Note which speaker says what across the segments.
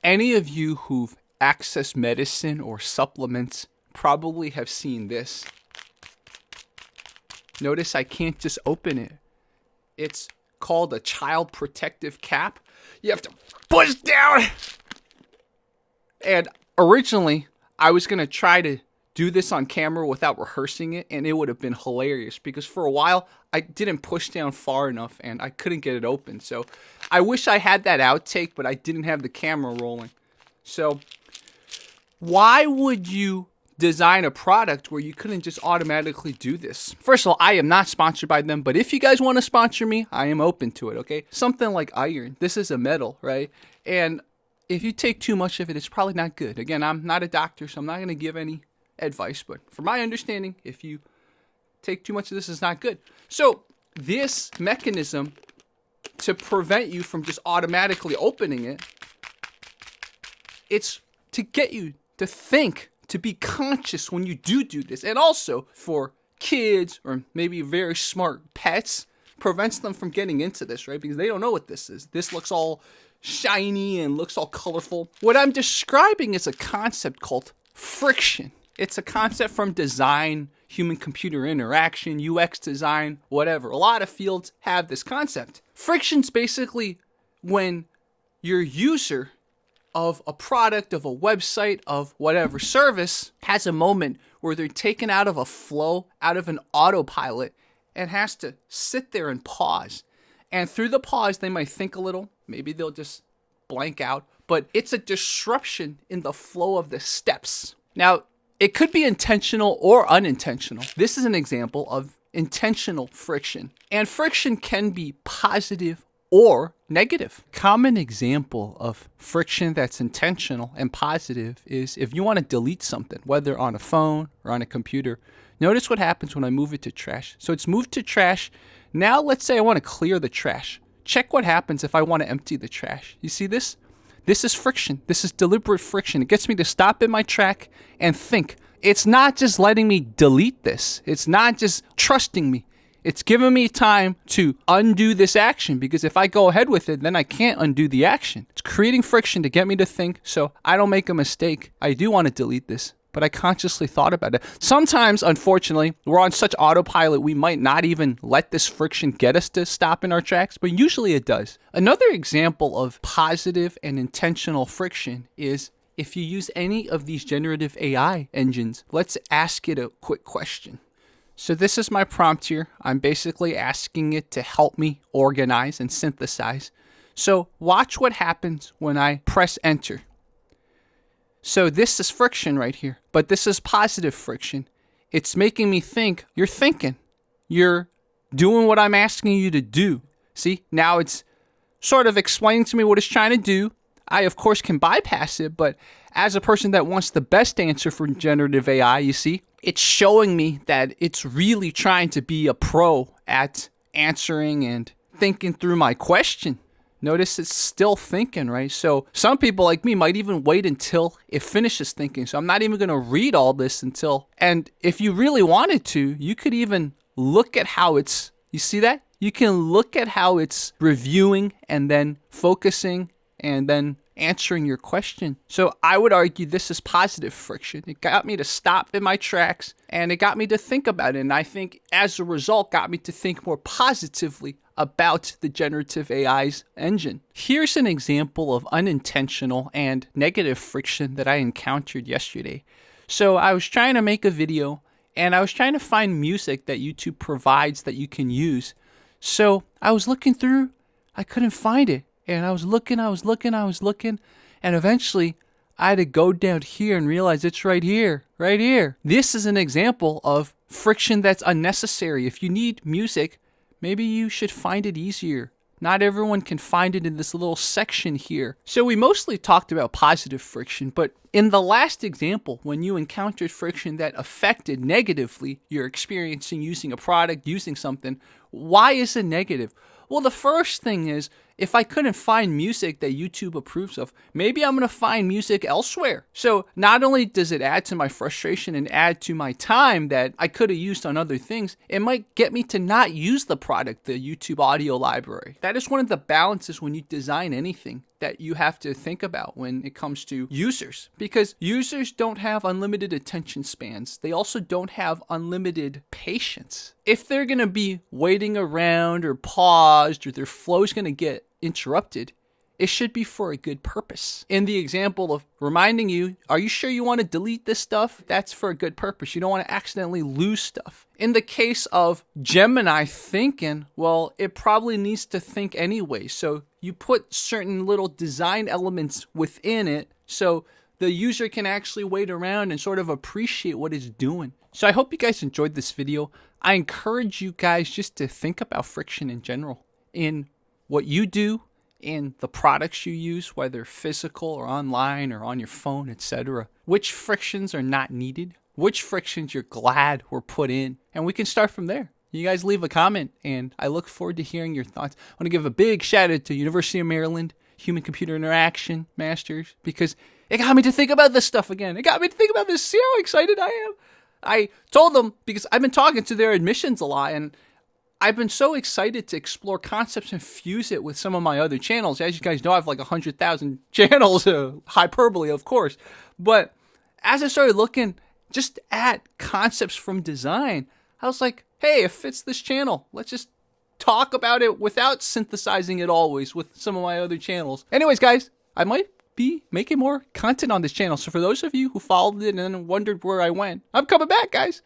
Speaker 1: Any of you who've accessed medicine or supplements probably have seen this. Notice I can't just open it. It's called a child protective cap. You have to push down. And originally, I was going to try to do this on camera without rehearsing it, and it would have been hilarious because for a while, I didn't push down far enough and I couldn't get it open. So I wish I had that outtake, but I didn't have the camera rolling. So why would you design a product where you couldn't just automatically do this? First of all, I am not sponsored by them, but if you guys want to sponsor me, I am open to it, okay? Something like iron. This is a metal, right? And if you take too much of it, it's probably not good. Again, I'm not a doctor, so I'm not going to give any advice, but from my understanding, if you take too much of this, it's not good. So this mechanism to prevent you from just automatically opening it, it's to get you to think, to be conscious when you do this. And also for kids or maybe very smart pets, prevents them from getting into this, right? Because they don't know what this is. This looks all shiny and looks all colorful. What I'm describing is a concept called friction. It's a concept from design, human-computer interaction, UX design, whatever. A lot of fields have this concept. Friction's basically when your user of a product, of a website, of whatever service has a moment where they're taken out of a flow, out of an autopilot, and has to sit there and pause. And through the pause, they might think a little. Maybe they'll just blank out. But it's a disruption in the flow of the steps. Now, it could be intentional or unintentional. This is an example of intentional friction. And friction can be positive or negative. Common example of friction that's intentional and positive is if you want to delete something, whether on a phone or on a computer. Notice what happens when I move it to trash. So it's moved to trash. Now let's say I want to clear the trash. Check what happens if I want to empty the trash. You see this? This is friction. This is deliberate friction. It gets me to stop in my track and think. It's not just letting me delete this. It's not just trusting me. It's giving me time to undo this action, because if I go ahead with it, then I can't undo the action. It's creating friction to get me to think so I don't make a mistake. I do want to delete this, but I consciously thought about it. Sometimes, unfortunately, we're on such autopilot, we might not even let this friction get us to stop in our tracks, but usually it does. Another example of positive and intentional friction is if you use any of these generative AI engines. Let's ask it a quick question. So this is my prompt here. I'm basically asking it to help me organize and synthesize. So watch what happens when I press enter. So this is friction right here, but this is positive friction. It's making me think. You're thinking. You're doing what I'm asking you to do. See, now it's sort of explaining to me what it's trying to do. I, of course, can bypass it, but as a person that wants the best answer for generative AI, you see, it's showing me that it's really trying to be a pro at answering and thinking through my question. Notice it's still thinking, right? So some people like me might even wait until it finishes thinking. So I'm not even going to read all this until, and if you really wanted to, you could even look at how it's, you see that? You can look at how it's reviewing and then focusing and then answering your question. So I would argue this is positive friction. It got me to stop in my tracks and it got me to think about it. And I think as a result, got me to think more positively about the generative AI's engine. Here's an example of unintentional and negative friction that I encountered yesterday. So I was trying to make a video and I was trying to find music that YouTube provides that you can use. So I was looking through, I couldn't find it. And I was looking, and eventually I had to go down here and realize it's right here. This is an example of friction that's unnecessary. If you need music, maybe you should find it easier. Not everyone can find it in this little section here. So we mostly talked about positive friction, but in the last example, when you encountered friction that affected negatively your experience in using a product, using something, why is it negative? Well, the first thing is if I couldn't find music that YouTube approves of, maybe I'm going to find music elsewhere. So not only does it add to my frustration and add to my time that I could have used on other things, it might get me to not use the product, the YouTube audio library. That is one of the balances when you design anything that you have to think about when it comes to users, because users don't have unlimited attention spans. They also don't have unlimited patience. If they're going to be waiting around or paused or their flow's going to get interrupted, it should be for a good purpose. In the example of reminding you, are you sure you want to delete this stuff? That's for a good purpose. You don't want to accidentally lose stuff. In the case of Gemini thinking, well, it probably needs to think anyway. So you put certain little design elements within it so the user can actually wait around and sort of appreciate what it's doing. So I hope you guys enjoyed this video. I encourage you guys just to think about friction in general in what you do, in the products you use, whether physical or online or on your phone, etc. Which frictions are not needed? Which frictions you're glad were put in? And we can start from there. You guys leave a comment, and I look forward to hearing your thoughts. I want to give a big shout out to University of Maryland Human-Computer Interaction Masters, because it got me to think about this stuff again. It got me to think about this. See how excited I am? I told them, because I've been talking to their admissions a lot, and I've been so excited to explore concepts and fuse it with some of my other channels. As you guys know, I have like 100,000 channels, hyperbole, of course. But as I started looking just at concepts from design, I was like, hey, it fits this channel. Let's just talk about it without synthesizing it always with some of my other channels. Anyways, guys, I might be making more content on this channel. So for those of you who followed it and then wondered where I went, I'm coming back, guys.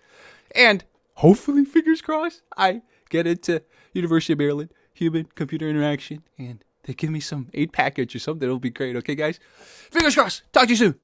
Speaker 1: And hopefully, fingers crossed, I get into University of Maryland Human-Computer Interaction and they give me some aid package or something. It'll be great. Okay, guys? Fingers crossed. Talk to you soon.